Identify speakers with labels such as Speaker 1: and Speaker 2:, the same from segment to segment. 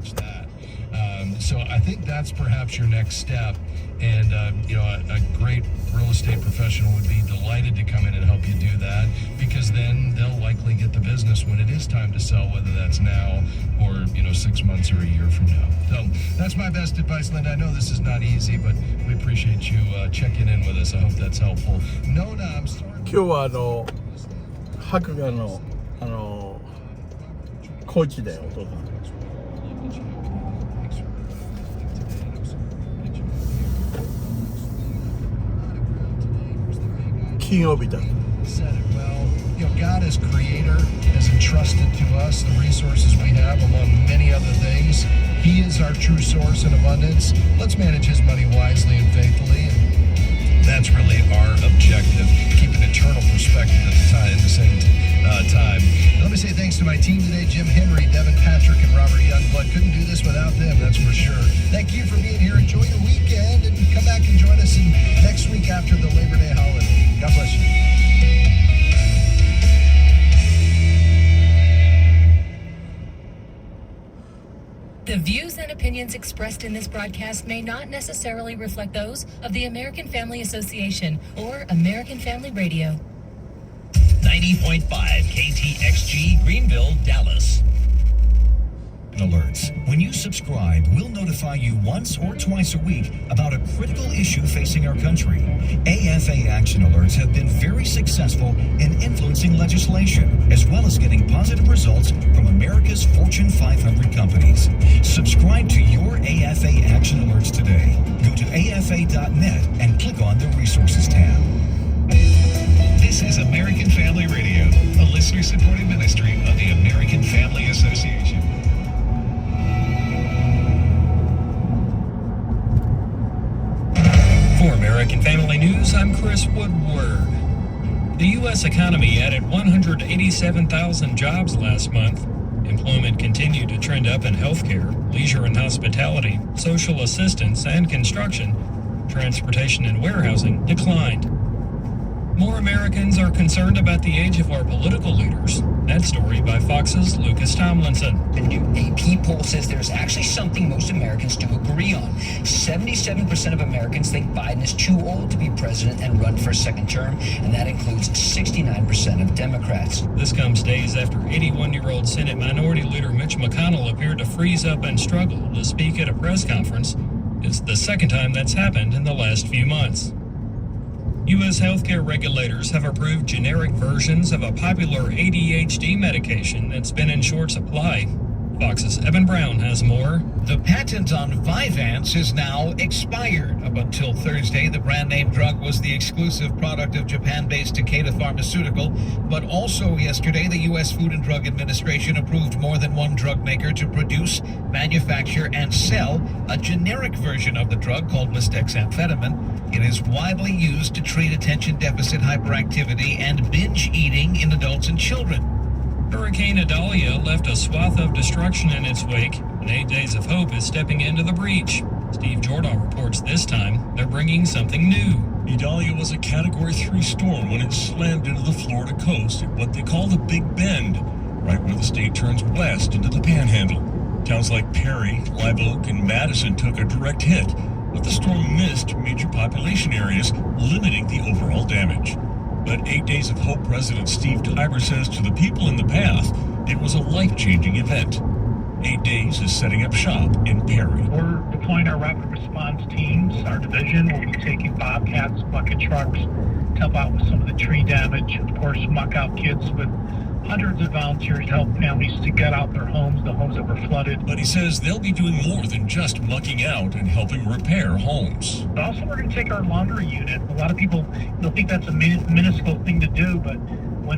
Speaker 1: touch that. So I think that's perhaps your next step. And, a great real estate professional would be delighted to come in and help you do that, because then they'll likely get the business when it is time to sell, whether that's now or, 6 months or a year from now. So that's my best advice, Linda. I know this is not easy, but we appreciate you checking in with us. I hope that's helpful. Nona, I'm sorry.
Speaker 2: 今日は博雅の高知でお父さん金曜日だ。
Speaker 1: Said it well. God as creator has entrusted to us the resources we have among many other things. He is our true source in abundance. Let's manage his money wisely and faithfully. And that's really our objective. Keep an eternal perspective at the same time. Let me say thanks to my team today, Jim Henry, Devin Patrick, and Robert Youngblood. Couldn't do this without them, that's for sure. Thank you for being here. Enjoy your weekend, and come back and join us next week after the Labor Day holiday. God bless you.
Speaker 3: The views and opinions expressed in this broadcast may not necessarily reflect those of the American Family Association or American Family Radio.
Speaker 4: 90.5 KTXG Greenville, Dallas. Alerts. When you subscribe, we'll notify you once or twice a week about a critical issue facing our country. AFA Action Alerts have been very successful in influencing legislation, as well as getting positive results from America's Fortune 500 companies. Subscribe to your AFA Action Alerts today. Go to afa.net and click on the Resources tab. This is American Family Radio, a listener-supported ministry of the American Family Association.
Speaker 5: For American Family News, I'm Chris Woodward. The U.S. economy added 187,000 jobs last month. Employment continued to trend up in healthcare, leisure and hospitality, social assistance, and construction. Transportation and warehousing declined. More Americans are concerned about the age of our political leaders. That story by Fox's Lucas Tomlinson.
Speaker 6: A new AP poll says there's actually something most Americans do agree on. 77% of Americans think Biden is too old to be president and run for a second term, and that includes 69% of Democrats.
Speaker 5: This comes days after 81-year-old Senate Minority Leader Mitch McConnell appeared to freeze up and struggle to speak at a press conference. It's the second time that's happened in the last few months. U.S. healthcare regulators have approved generic versions of a popular ADHD medication that's been in short supply. Fox's Evan Brown has more.
Speaker 4: The patent on Vyvanse is now expired. Up until Thursday, the brand name drug was the exclusive product of Japan-based Takeda Pharmaceutical. But also yesterday, the U.S. Food and Drug Administration approved more than one drug maker to produce, manufacture, and sell a generic version of the drug called lisdexamfetamine. It is widely used to treat attention deficit hyperactivity and binge eating in adults and children.
Speaker 5: Hurricane Idalia left a swath of destruction in its wake, and 8 Days of Hope is stepping into the breach. Steve Jordan reports this time they're bringing something new.
Speaker 7: Idalia was a Category 3 storm when it slammed into the Florida coast at what they call the Big Bend, right where the state turns west into the Panhandle. Towns like Perry, Live Oak, and Madison took a direct hit, but the storm missed major population areas, limiting the overall damage. But 8 Days of Hope President Steve Tiber says to the people in the path, it was a life-changing event. 8 Days is setting up shop in Perry.
Speaker 8: We're deploying our rapid response teams. Our division will be taking bobcats, bucket trucks to help out with some of the tree damage. Of course, muck out kits with hundreds of volunteers to help families to get out their homes, the homes that were flooded.
Speaker 7: But he says they'll be doing more than just mucking out and helping repair homes.
Speaker 8: But also, we're going to take our laundry unit. A lot of people think that's a minuscule thing to do, but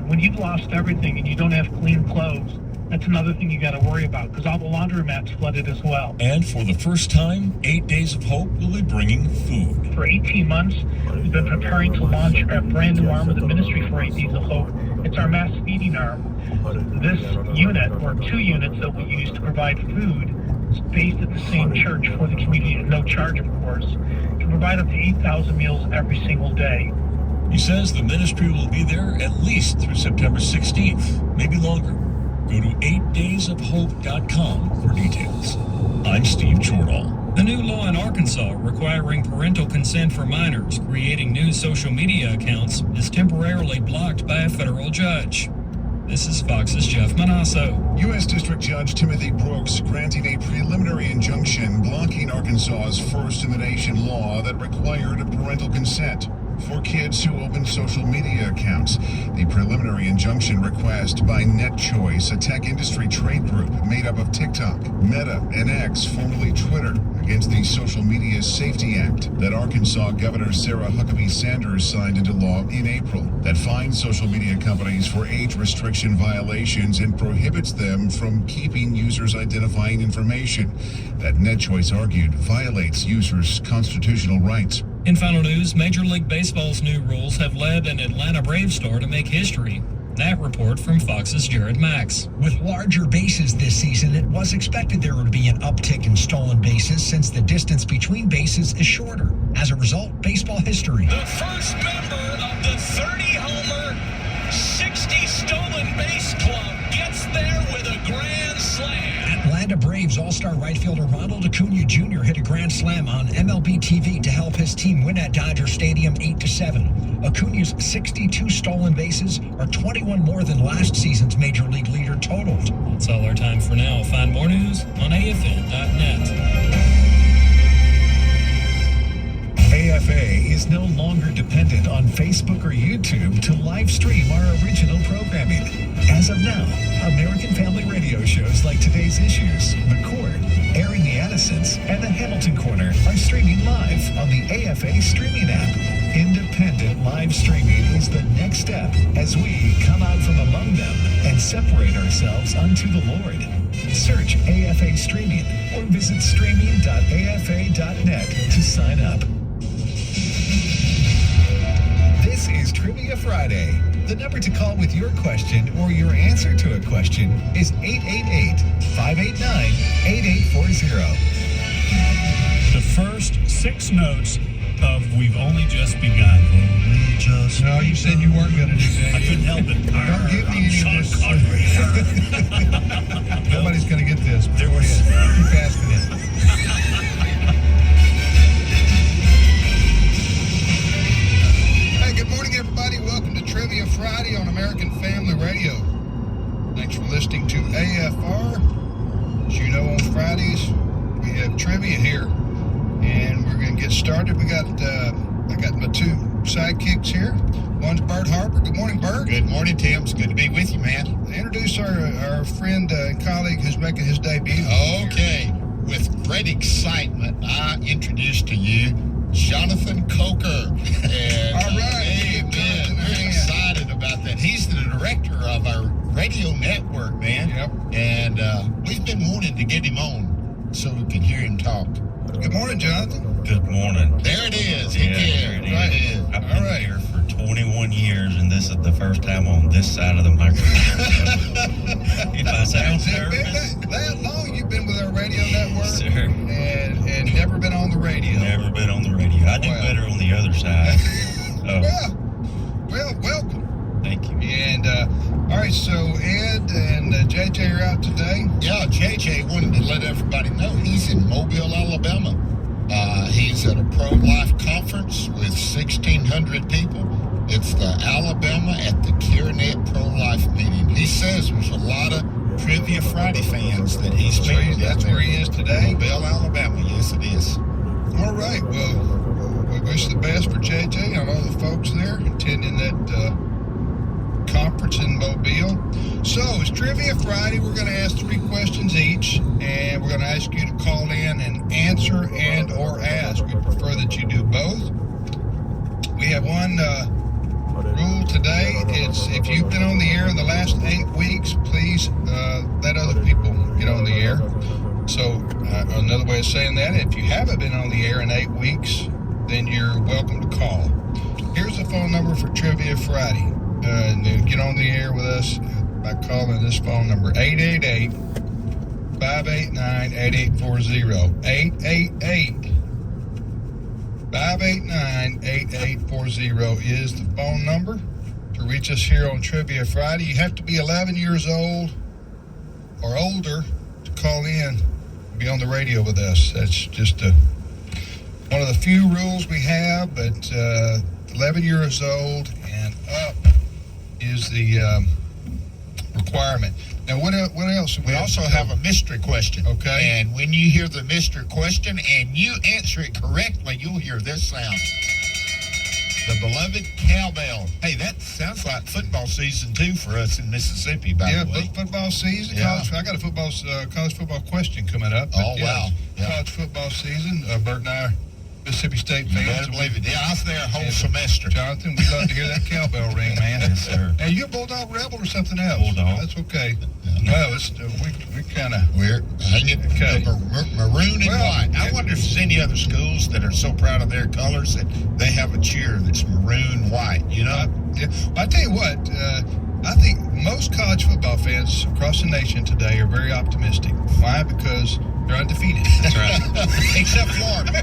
Speaker 8: when you've lost everything and you don't have clean clothes, that's another thing you got to worry about, because all the laundromats flooded as well.
Speaker 7: And for the first time, 8 Days of Hope will be bringing food.
Speaker 8: For 18 months, we've been preparing to launch a brand new arm of the ministry for 8 Days of Hope. It's our mass feeding arm. This unit, or two units that we use to provide food, is based at the same church for the community at no charge, of course, can provide up to 8,000 meals every single day.
Speaker 7: He says the ministry will be there at least through September 16th, maybe longer. Go to wringsofhope.com for details. I'm Steve Chordall.
Speaker 5: A new law in Arkansas requiring parental consent for minors creating new social media accounts is temporarily blocked by a federal judge. This is Fox's Jeff Manasso.
Speaker 9: U.S. District Judge Timothy Brooks granting a preliminary injunction blocking Arkansas's first-in-the-nation law that required parental consent for kids who open social media accounts. The preliminary injunction request by NetChoice, a tech industry trade group made up of TikTok, Meta, and X, formerly Twitter, against the Social Media Safety Act that Arkansas Governor Sarah Huckabee Sanders signed into law in April, that fines social media companies for age restriction violations and prohibits them from keeping users' identifying information that NetChoice argued violates users' constitutional rights.
Speaker 5: In final news, Major League Baseball's new rules have led an Atlanta Braves star to make history. That report from Fox's Jared Max.
Speaker 10: With larger bases this season, it was expected there would be an uptick in stolen bases since the distance between bases is shorter. As a result, baseball history.
Speaker 4: The first member of the 30-homer, 60 stolen base club gets there with a grand slam.
Speaker 10: Atlanta Braves All-Star right fielder Ronald Acuna Jr. hit a grand slam on MLB TV to help his team win at Dodger Stadium 8-7. Acuna's 62 stolen bases are 21 more than last season's Major League leader totaled.
Speaker 5: That's all our time for now. Find more news on AFN.net.
Speaker 11: AFA is no longer dependent on Facebook or YouTube to live stream our original programming. As of now, American Family Radio shows like Today's Issues, The Court, Airing the Addisons, and The Hamilton Corner are streaming live on the AFA streaming app. Independent live streaming is the next step as we come out from among them and separate ourselves unto the Lord. Search AFA Streaming or visit streaming.afa.net to sign up. This is Trivia Friday. The number to call with your question or your answer to a question is 888-589-8840.
Speaker 7: The first 6 notes of We've Only Just Begun.
Speaker 1: No, you said you weren't going to do that.
Speaker 7: I couldn't help it.
Speaker 1: Don't give me any of this. Nobody's going to get this.
Speaker 7: There was...
Speaker 1: Keep asking it. Hey, good morning, everybody. Welcome to Trivia Friday on American Family Radio. Thanks for listening to AFR. As you know, on Fridays, we have trivia here. And we're going to get started. I got my 2 sidekicks here. One's Bert Harper. Good morning, Bert.
Speaker 12: Good morning, Tim. It's good to be with you, man.
Speaker 1: Introduce our friend and colleague who's making his debut.
Speaker 12: Okay. With great excitement, I introduce to you Jonathan Coker. And,
Speaker 1: all right.
Speaker 12: Amen. We're excited about that. He's the director of our radio network, man.
Speaker 1: Yep.
Speaker 12: And we've been wanting to get him on so we can hear him talk.
Speaker 1: Good morning, Jonathan.
Speaker 13: Good morning.
Speaker 12: There it is. He can.
Speaker 13: There it is.
Speaker 12: Right.
Speaker 13: I've been here for 21 years, and this is the first time on this side of the microphone. If I sound nervous.
Speaker 1: That long you've been with our radio network?
Speaker 13: Sir.
Speaker 1: And never been on the radio.
Speaker 13: Never been on the radio. I do better on the other side.
Speaker 1: Well, welcome.
Speaker 13: Thank you.
Speaker 1: And, all right, so Ed and JJ are out today.
Speaker 12: Yeah, JJ wanted to let everybody know he's in Mobile, Alabama. He's at a pro-life conference with 1,600 people. It's the Alabama at the CareNet pro-life meeting. He says there's a lot of Trivia Friday fans that he's meeting.
Speaker 1: That's where he is today?
Speaker 12: Mobile, Alabama. Yes, it is.
Speaker 1: All right, well, we wish the best for JJ and all the folks there attending that conference in Mobile. So it's Trivia Friday. We're going to ask 3 questions each, and we're going to ask you to call in and answer and or ask. We prefer that you do both. We have one rule today. It's if you've been on the air in the last 8 weeks, please let other people get on the air. So another way of saying that, if you haven't been on the air in 8 weeks, then you're welcome to call. Here's the phone number for Trivia Friday. Get on the air with us by calling this phone number, 888-589-8840. 888-589-8840 is the phone number to reach us here on Trivia Friday. You have to be 11 years old or older
Speaker 14: older to call in, be on the radio with us. That's just one of the few rules we have, but 11 years old and up is the requirement. Now, what else?
Speaker 12: We also have a mystery question.
Speaker 14: Okay.
Speaker 12: And when you hear the mystery question and you answer it correctly, you'll hear this sound. The beloved cowbell. Hey, that sounds like football season too for us in Mississippi, by the way.
Speaker 14: Football season.
Speaker 12: Yeah.
Speaker 14: I got a college football question coming up.
Speaker 12: Oh, wow. Yeah.
Speaker 14: College football season. Bert and I are Mississippi State
Speaker 12: You
Speaker 14: fans.
Speaker 12: better believe it. Yeah, I was there a whole semester.
Speaker 14: Jonathan, we love to hear that cowbell ring, man.
Speaker 13: Yes, sir.
Speaker 14: Hey, you a Bulldog Rebel or something else?
Speaker 13: Bulldog.
Speaker 14: That's okay. Well, it's, we kind of...
Speaker 12: We're hanging
Speaker 14: Okay.
Speaker 12: maroon and
Speaker 14: Well,
Speaker 12: white. I wonder if there's any other schools that are so proud of their colors that they have a cheer that's maroon white, you know?
Speaker 14: Yeah. I tell you what, I think most college football fans across the nation today are very optimistic. Why? Because they're undefeated.
Speaker 13: That's right.
Speaker 12: Except Florida.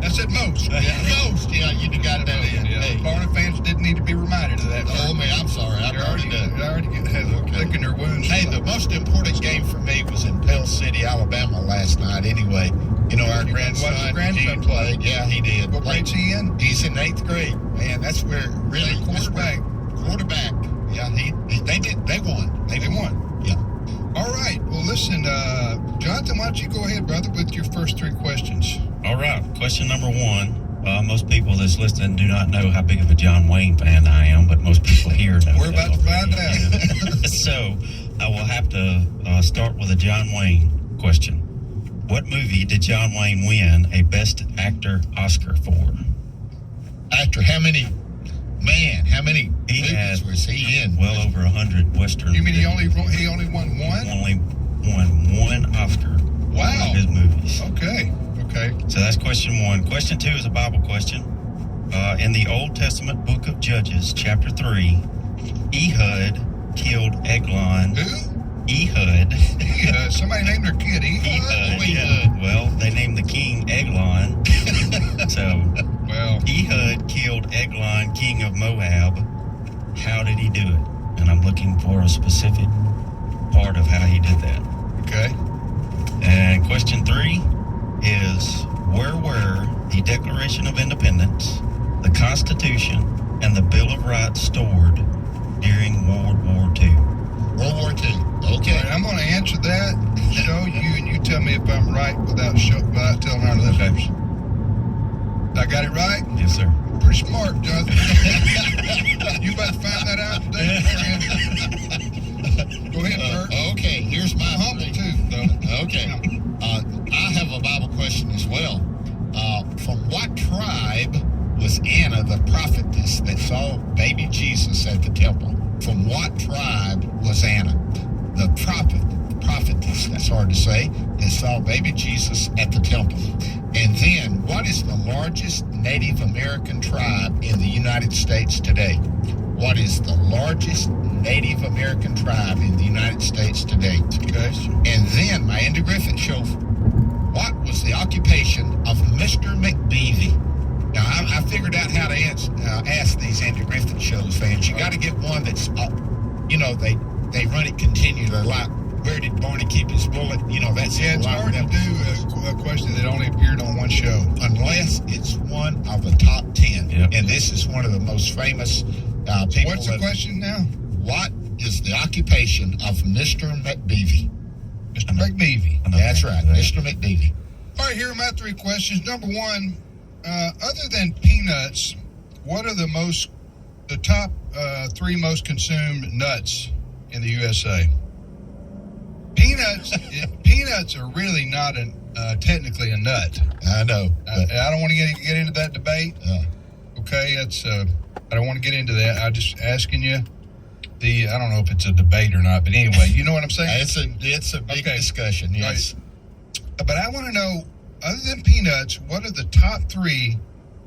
Speaker 14: I said most.
Speaker 12: Most, yeah, you got that in.
Speaker 14: Yeah.
Speaker 12: Hey.
Speaker 14: Florida fans didn't need to be reminded of that.
Speaker 12: Oh, man, I'm sorry. I've already done.
Speaker 14: They're already licking their wounds.
Speaker 12: Hey, the most important game for me was in Pell City, Alabama last night anyway. You know, our grandson,
Speaker 14: watched your grandson
Speaker 12: he played. Yeah, he did.
Speaker 14: What grade's he in?
Speaker 12: He's in 8th grade. Man, that's where really
Speaker 14: Quarterback.
Speaker 12: Quarterback. Yeah, they won. They won. Yeah.
Speaker 14: All right. Well, listen, Jonathan, why don't you go ahead, brother, with your first three questions?
Speaker 13: All right. Question number one. Most people that's listening do not know how big of a John Wayne fan I am, but most people here know.
Speaker 14: We're about to find out.
Speaker 13: So I will have to start with a John Wayne question. What movie did John Wayne win a Best Actor Oscar for?
Speaker 12: After how many
Speaker 13: He
Speaker 12: movies
Speaker 13: had
Speaker 12: was he in?
Speaker 13: well over 100 Western.
Speaker 14: You mean he only won one?
Speaker 13: Only won one Oscar.
Speaker 14: Wow.
Speaker 13: For his movies.
Speaker 14: Okay.
Speaker 13: So that's question one. Question two is a Bible question. In the Old Testament book of Judges, chapter 3, Ehud killed Eglon.
Speaker 14: Who?
Speaker 13: Ehud.
Speaker 14: Ehud. Somebody named their kid Ehud.
Speaker 13: Yeah. Well, they named the king Eglon. So, Ehud killed Eglon, king of Moab. How did he do it? And I'm looking for a specific part of how he did that.
Speaker 14: Okay.
Speaker 13: And question three is, where were the Declaration of Independence, the Constitution, and the Bill of Rights stored during World War II?
Speaker 12: World War II. Okay.
Speaker 14: All right, I'm going to answer that, show you, and you tell me if I'm right without telling our listeners. I got it right?
Speaker 13: Yes, sir.
Speaker 14: Pretty smart, Jonathan. You about to find that out today, friend. Go ahead, Bert.
Speaker 12: Okay, here's my
Speaker 14: humble too, though.
Speaker 12: Okay. I have a Bible question as well. From what tribe was Anna the prophetess that saw baby Jesus at the temple? From what tribe was Anna? The prophetess, that's hard to say, that saw baby Jesus at the temple. And then, what is the largest Native American tribe in the United States today? What is the largest Native American tribe in the United States today?
Speaker 14: Okay.
Speaker 12: And then, my Andy Griffith show, what was the occupation of Mr. McBeevy? Now, I figured out how to ask these Andy Griffith shows fans. You got to get one that's, they run it continually. They're like, where did Barney keep his bullet? That's
Speaker 14: Yeah, it's hard to do a question that only appeared on one show.
Speaker 12: Unless it's one of the top 10.
Speaker 13: Yep.
Speaker 12: And this is one of the most famous people.
Speaker 14: What's the question now?
Speaker 12: What is the occupation of Mr. McBeevy?
Speaker 14: Mr. McBeevy.
Speaker 12: That's right, Mr. McBeevy.
Speaker 14: All right, here are my three questions. Number one, other than peanuts, what are the top three most consumed nuts in the USA? Peanuts are really not technically a nut.
Speaker 12: I know.
Speaker 14: I don't want to get into that debate. Okay, I don't want to get into that. I'm just asking you. I don't know if it's a debate or not, but anyway, you know what I'm saying?
Speaker 12: It's a big discussion, yes.
Speaker 14: Right. But I want to know, other than peanuts, what are the top three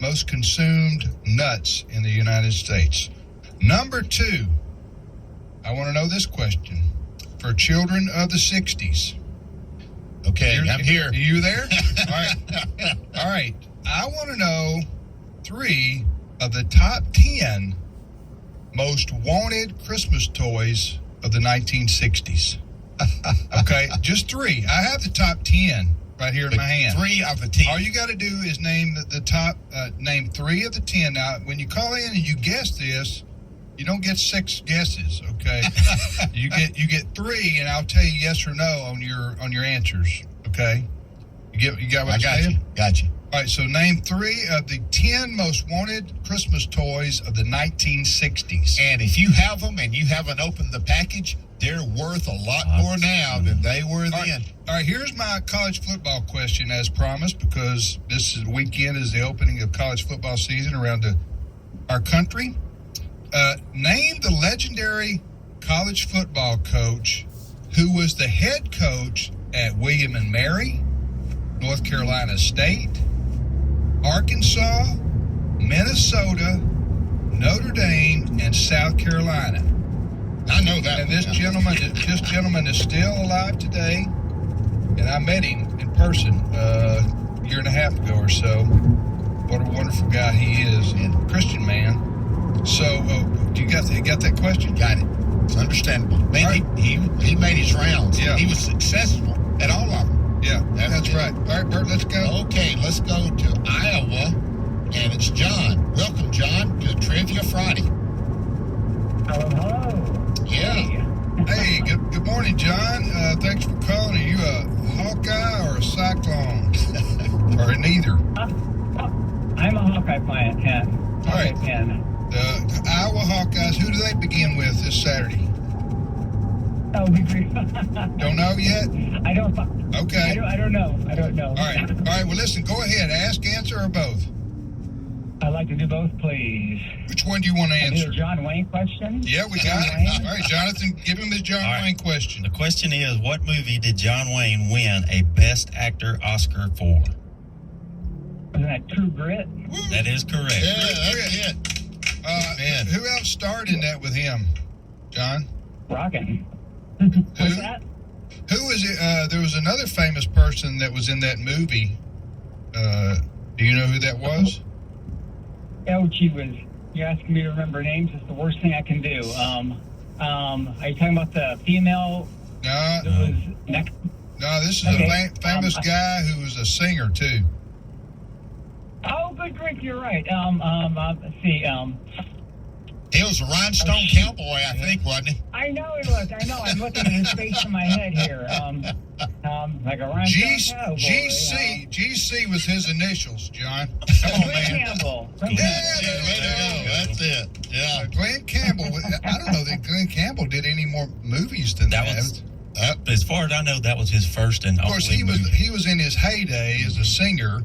Speaker 14: most consumed nuts in the United States? Number two, I want to know this question. For children of the 60s.
Speaker 12: Okay, I'm here.
Speaker 14: Are you there? All right. I want to know three of the top 10 most wanted Christmas toys of the 1960s. Okay, just 3. I have the top 10 right here in my hand.
Speaker 12: 3 of the 10.
Speaker 14: All you got to do is name the top, name 3 of the 10. Now, when you call in and you guess this, you don't get 6 guesses. Okay, you get 3, and I'll tell you yes or no on your answers. Okay, you got what I'm saying?
Speaker 12: Got you.
Speaker 14: All right, so name 3 of the 10 most wanted Christmas toys of the 1960s.
Speaker 12: And if you have them and you haven't opened the package, they're worth a lot more now than they were then.
Speaker 14: All right, here's my college football question as promised, because this weekend is the opening of college football season around our country. Name the legendary college football coach who was the head coach at William & Mary, North Carolina State, Arkansas, Minnesota, Notre Dame, and South Carolina.
Speaker 12: I know that.
Speaker 14: And this gentleman is still alive today, and I met him in person a year and a half ago or so. What a wonderful guy he is, and Christian man. So, you got that question?
Speaker 12: Got it. It's understandable. Man, right. he made his rounds.
Speaker 14: Yeah.
Speaker 12: He was successful at all of them.
Speaker 14: Yeah, that's right. All right, Bert, let's go.
Speaker 12: Okay, let's go to Iowa, and it's John. Welcome, John, to Trivia Friday.
Speaker 8: Hello.
Speaker 12: Yeah.
Speaker 14: Hey, good morning, John. Thanks for calling. Are you a Hawkeye or a Cyclone? Or neither?
Speaker 8: I'm a Hawkeye fan.
Speaker 14: All right. The Iowa Hawkeyes, who do they begin with this Saturday?
Speaker 8: That would be great.
Speaker 14: Don't know yet?
Speaker 8: I don't.
Speaker 14: Okay.
Speaker 8: I don't know.
Speaker 14: All right. Well, listen, go ahead. Ask, answer, or both?
Speaker 8: I'd like to do both, please.
Speaker 14: Which one do you want to answer?
Speaker 8: A John Wayne question?
Speaker 14: Yeah, we got it. All right, Jonathan, give him his John Wayne question.
Speaker 13: The question is, what movie did John Wayne win a Best Actor Oscar for?
Speaker 8: Wasn't that True Grit?
Speaker 13: That is correct.
Speaker 12: Yeah, that's it.
Speaker 14: Man. Who else starred in that with him, John?
Speaker 8: Rockin'.
Speaker 14: What's that? Who was it? There was another famous person that was in that movie. Do you know who that was?
Speaker 8: Oh, gee whiz. You're asking me to remember names. It's the worst thing I can do. Are you talking about the female?
Speaker 14: No. No, this is a famous guy who was a singer, too.
Speaker 8: Oh, good grief, you're right. Let's see.
Speaker 12: He was a rhinestone cowboy, I think, wasn't he?
Speaker 8: I know he was. I know. I'm looking at his face in my head here. Like a rhinestone cowboy.
Speaker 14: GC was his initials, John. Come on, man.
Speaker 8: Campbell.
Speaker 14: That's it. Yeah. Glenn Campbell. I don't know that Glenn Campbell did any more movies than that.
Speaker 13: As far as I know, that was his first and only movie. Of course,
Speaker 14: he was in his heyday as a singer,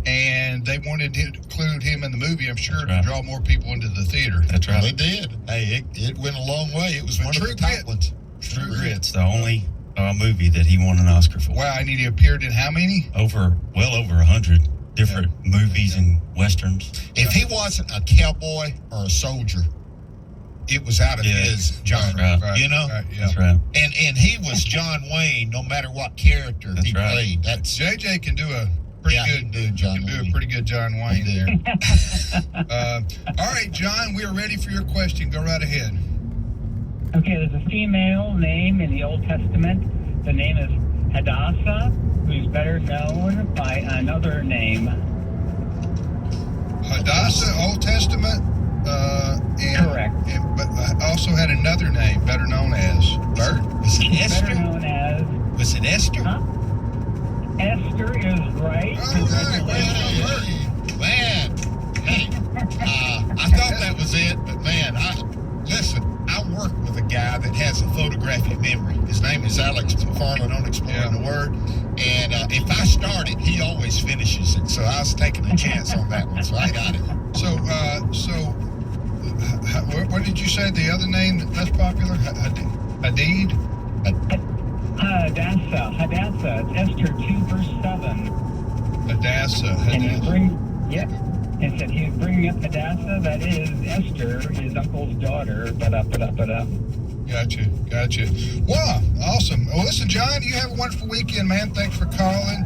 Speaker 14: and they wanted to include him in the movie, I'm sure, to draw more people into the theater.
Speaker 13: That's right.
Speaker 12: Well, they did. Hey, it went a long way. It was one of the top ones.
Speaker 13: True Grit's the only movie that he won an Oscar for.
Speaker 14: Wow, and he appeared in how many?
Speaker 13: Well over 100 different movies and westerns.
Speaker 12: If he wasn't a cowboy or a soldier, it was out of his genre, you know?
Speaker 13: That's right.
Speaker 12: And he was John Wayne, no matter what character he played. That's
Speaker 14: JJ can do a pretty good John Wayne there. All right, John, we are ready for your question. Go right ahead.
Speaker 8: Okay, there's a female name in the Old Testament. The name is Hadassah, who's better known by another name.
Speaker 14: Hadassah, Old Testament?
Speaker 8: Correct.
Speaker 14: But also had another name, better known as Bert.
Speaker 12: Was it Esther?
Speaker 8: Better known as.
Speaker 12: Was it Esther?
Speaker 8: Huh? Esther is right.
Speaker 12: Man, hey, I thought that was it, but man, I work with a guy that has a photographic memory. His name is Alex McFarland on Exploring the Word, and if I start it, he always finishes it. So I was taking a chance on that one, so I got it.
Speaker 14: What did you say the other name that's popular? Hadid?
Speaker 8: Hadassah. It's Esther 2 verse 7.
Speaker 14: Hadassah.
Speaker 8: It said he was bringing up Hadassah, that is Esther, his uncle's daughter.
Speaker 14: Gotcha. Wow, awesome. Well, listen, John, you have a wonderful weekend, man. Thanks for calling.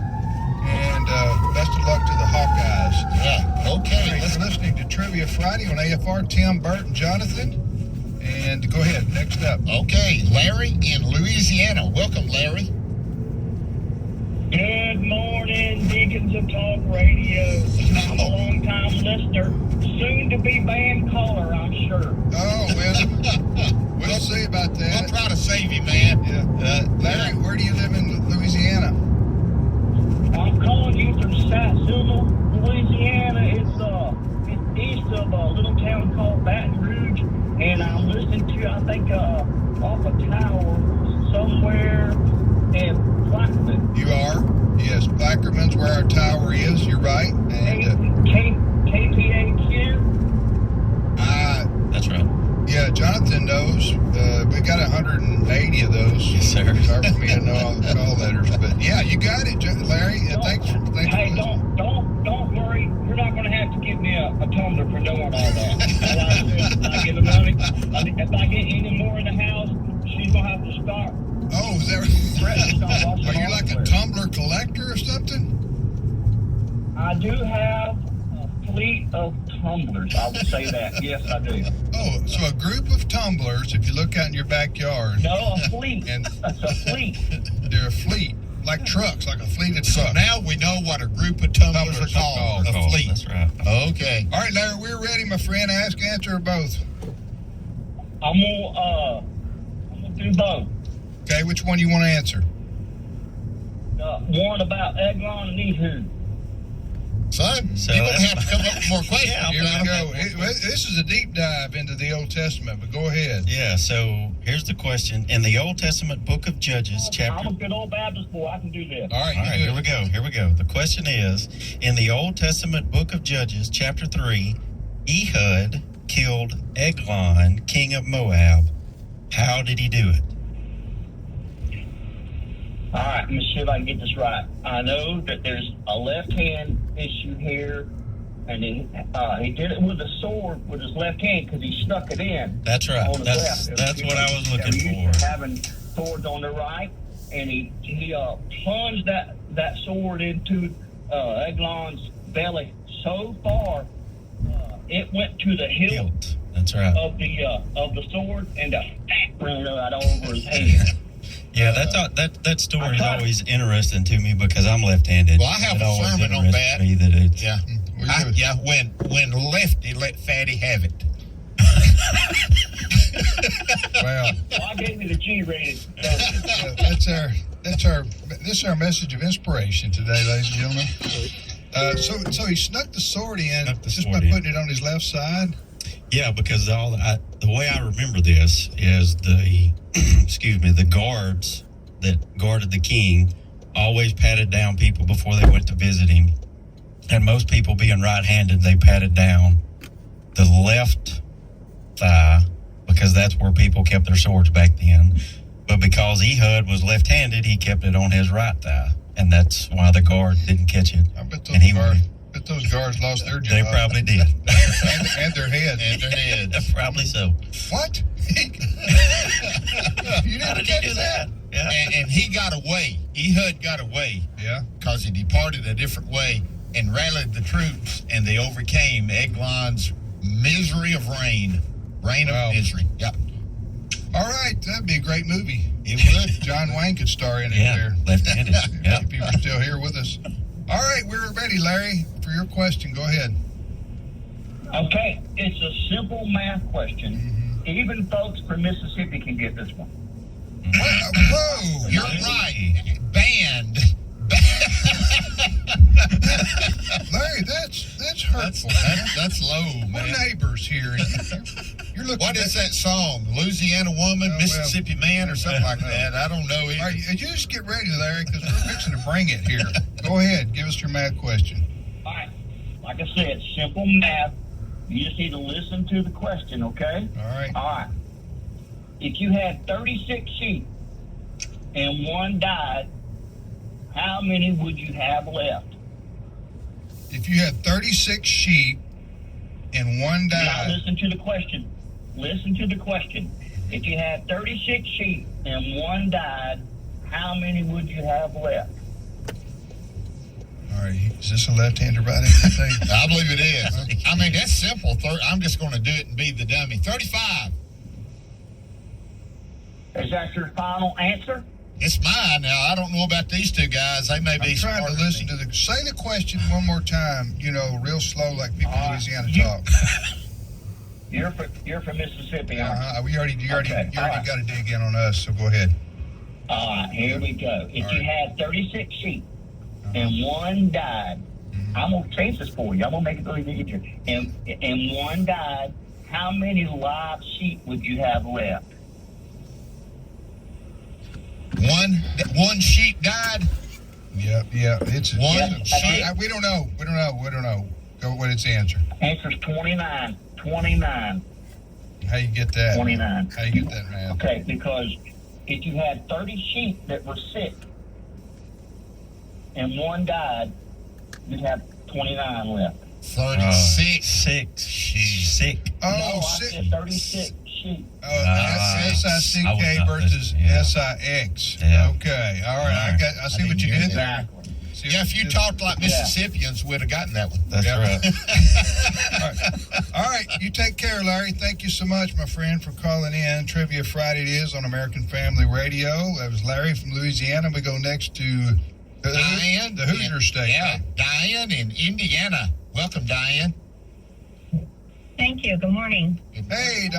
Speaker 14: And best of luck to the Hawkeyes.
Speaker 12: Yeah, okay.
Speaker 14: You're listening to Trivia Friday on AFR. Tim, Bert, and Jonathan. And go ahead, next up.
Speaker 12: Okay, Larry in Louisiana. Welcome, Larry.
Speaker 15: Legends of Talk Radio. I'm a long-time listener, soon to be band caller, I'm sure.
Speaker 14: Oh, well, we'll see about that.
Speaker 12: We'll try to save you, man.
Speaker 14: Yeah. Larry, where do you live in Louisiana?
Speaker 15: I'm calling you from Satsuma, Louisiana. It's east of a little town called Baton Rouge, and I'm listening to, I think, off a tower somewhere in Plaquemine.
Speaker 14: You are? Yes, Plaquemines where our tower is. You're right. And
Speaker 15: KPAQ?
Speaker 13: That's right.
Speaker 14: Yeah, Jonathan knows. We got 180 of those.
Speaker 13: Yes, sir.
Speaker 14: It's hard for me to know all the call letters, but yeah, you got it, Larry. Thanks
Speaker 15: Hey,
Speaker 14: for
Speaker 15: don't worry. You're not going to have to give me a tumbler for doing all that. If I get the money, if I get any more in the house, she's going to have to start.
Speaker 14: Oh, is that? Are you like a tumbler collector or something?
Speaker 15: I do have a fleet of tumblers. I would say that. Yes, I do.
Speaker 14: Oh, so a group of tumblers, if you look out in your backyard.
Speaker 15: No, a fleet. It's a fleet.
Speaker 14: They're a fleet, like trucks, like a fleet of
Speaker 12: So
Speaker 14: trucks.
Speaker 12: now we know what a group of tumblers are called. A fleet.
Speaker 13: That's right.
Speaker 12: Okay.
Speaker 14: All right, Larry, we're ready, my friend. Ask, answer, or both.
Speaker 15: I'm gonna do both.
Speaker 14: Okay, which one you want to answer?
Speaker 15: One about Eglon and Ehud.
Speaker 12: Son,
Speaker 13: So
Speaker 12: you're going to
Speaker 13: that's-
Speaker 12: have to come up with more questions.
Speaker 13: Yeah,
Speaker 14: Here we go. This is a deep dive into the Old Testament, but go ahead.
Speaker 13: Yeah, so here's the question. In the Old Testament book of Judges, chapter...
Speaker 15: I'm a good old Baptist boy. I can do this.
Speaker 14: All right,
Speaker 13: All right, here we go. Here we go. The question is, in the Old Testament book of Judges, chapter 3, Ehud killed Eglon, king of Moab. How did he do it?
Speaker 15: All right, let me see if I can get this right. I know that there's a left-hand issue here, and he did it with a sword with his left hand because he snuck it in.
Speaker 13: That's right.
Speaker 15: On his
Speaker 13: That's
Speaker 15: left.
Speaker 13: what I was looking
Speaker 15: They're used
Speaker 13: for.
Speaker 15: to having swords on the right, and he plunged that sword into Eglon's belly so far it went to the hilt.
Speaker 13: That's right.
Speaker 15: Of the sword, and the fat ran out over his hand.
Speaker 13: Yeah, that story is always interesting to me because I'm left-handed.
Speaker 12: Well, I have
Speaker 13: It
Speaker 12: a
Speaker 13: always
Speaker 12: sermon on
Speaker 13: interests
Speaker 12: that.
Speaker 13: me that it's,
Speaker 12: Yeah. When Lefty let Fatty have it.
Speaker 14: Well,
Speaker 15: I gave you the G-rated.
Speaker 14: This is our message of inspiration today, ladies and gentlemen. So he snuck the sword in just by putting it on his left side.
Speaker 13: Yeah, because the way I remember this is the the guards that guarded the king always patted down people before they went to visit him. And most people being right-handed, they patted down the left thigh because that's where people kept their swords back then. But because Ehud was left-handed, he kept it on his right thigh. And that's why the guard didn't catch it.
Speaker 14: I bet
Speaker 13: And
Speaker 14: those guards lost their job.
Speaker 13: They probably did.
Speaker 14: and their head.
Speaker 12: And their head.
Speaker 13: Probably so.
Speaker 14: What? You
Speaker 13: How
Speaker 14: didn't
Speaker 13: did he
Speaker 14: catch
Speaker 13: do
Speaker 14: that?
Speaker 13: that? Yeah.
Speaker 12: And he got away. Ehud got away.
Speaker 14: Yeah.
Speaker 12: Because he departed a different way and rallied the troops, and they overcame Eglon's misery of reign. Reign of misery. Yep.
Speaker 14: All right, that'd be a great movie.
Speaker 12: It would.
Speaker 14: John Wayne could star in it there.
Speaker 13: Left-handed. Yeah.
Speaker 14: If you were still here with us. All right, we're ready, Larry, for your question. Go ahead.
Speaker 15: Okay, it's a simple math question. Even folks from Mississippi can get this one.
Speaker 14: Whoa!
Speaker 12: You're right. Banned.
Speaker 14: Larry, that's hurtful.
Speaker 12: That's low, man.
Speaker 14: We're neighbors here. You're looking.
Speaker 12: What is that song? Louisiana Woman, Mississippi Man, or something like that? I don't know.
Speaker 14: All right, you just get ready, Larry, because we're fixing to bring it here. Go ahead, give us your math question.
Speaker 15: All right, like I said, simple math. You just need to listen to the question, okay?
Speaker 14: All right.
Speaker 15: All right. If you had 36 sheep and one died, how many would you have left?
Speaker 14: If you had 36 sheep and one
Speaker 15: Now
Speaker 14: died.
Speaker 15: listen to the question. Listen to the question. If you had 36 sheep and one died, how many would you have left?
Speaker 14: All right, is this a left-hander right-hander thing?
Speaker 12: I believe it is. I mean, that's simple. I'm just going to do it and be the dummy. 35.
Speaker 15: Is that your final answer?
Speaker 12: It's mine now. I don't know about these two guys. They may be
Speaker 14: I'm trying
Speaker 12: smarter
Speaker 14: to
Speaker 12: than
Speaker 14: listen
Speaker 12: me.
Speaker 14: to the. Say the question one more time. Real slow, like people in Louisiana talk.
Speaker 15: You're from Mississippi, aren't you?
Speaker 14: You already
Speaker 15: Okay, all right.
Speaker 14: got to dig in on us. So go ahead.
Speaker 15: All right, here we go. If
Speaker 14: All
Speaker 15: you
Speaker 14: right.
Speaker 15: had 36 sheep and one died, I'm gonna change this for you. I'm gonna make it really easier. And one died, how many live sheep would you have left?
Speaker 12: One sheep died.
Speaker 14: Yeah. It's
Speaker 12: One
Speaker 15: Yeah,
Speaker 12: sheep.
Speaker 14: We don't know. Go what its answer.
Speaker 15: Answer's 29. 29.
Speaker 14: How you get that?
Speaker 15: 29.
Speaker 14: How you get that, man?
Speaker 15: Okay, because if you had 30 sheep that were sick and one died, you'd have 29 left.
Speaker 12: 36.
Speaker 13: Sick.
Speaker 14: Oh,
Speaker 15: No, I
Speaker 14: sick.
Speaker 15: said 36 sheep.
Speaker 14: That's
Speaker 13: I
Speaker 14: SICK
Speaker 13: was not
Speaker 14: versus
Speaker 13: listening, yeah.
Speaker 14: SIX.
Speaker 13: Yeah.
Speaker 14: Okay. All right. I see what you did there.
Speaker 15: Exactly.
Speaker 14: See
Speaker 12: Yeah,
Speaker 14: what
Speaker 12: if you
Speaker 14: did.
Speaker 12: talked like Mississippians, we'd have gotten that one.
Speaker 13: That's right.
Speaker 14: All right. You take care, Larry. Thank you so much, my friend, for calling in. Trivia Friday it is on American Family Radio. That was Larry from Louisiana. We go next to
Speaker 12: Diane.
Speaker 14: the Hoosier State.
Speaker 12: Yeah, Diane in Indiana. Welcome, Diane.
Speaker 16: Thank you. Good morning.
Speaker 14: Hey,